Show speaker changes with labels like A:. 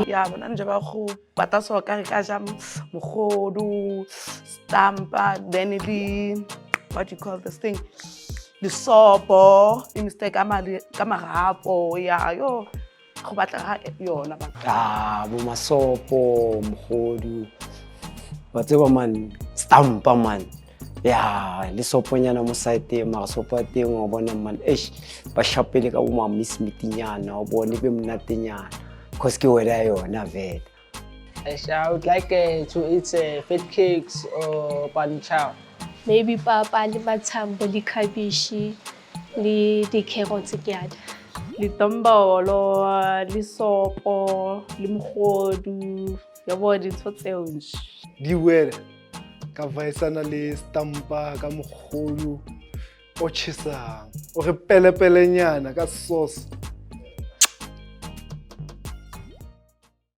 A: Yeah, bona nje ba go pata so ka re ka ja mogodu, stampa, then what do you call this thing? The sopo, mistake ka marapo, yeah, yo. Go batla yona ba.
B: Bo masopo, mogodu. Ba tseba man, stampa man. Yeah, le soponyana mo site ma sopo teng o bona man ba shapele ka uma miss mitinyana o bone be mnatenyana cause ke wena yona vele.
C: I would like to eat fat cakes or panchao.
D: Maybe papa le mathambo le khabishi le di-carrots kyada.
A: Le tombolo, le sopo, le mogodu, ya bo dintho tseo nje.
E: Di wele ka vaisana le stampa ka mogodu o chisang o re pele nyana ka sauce.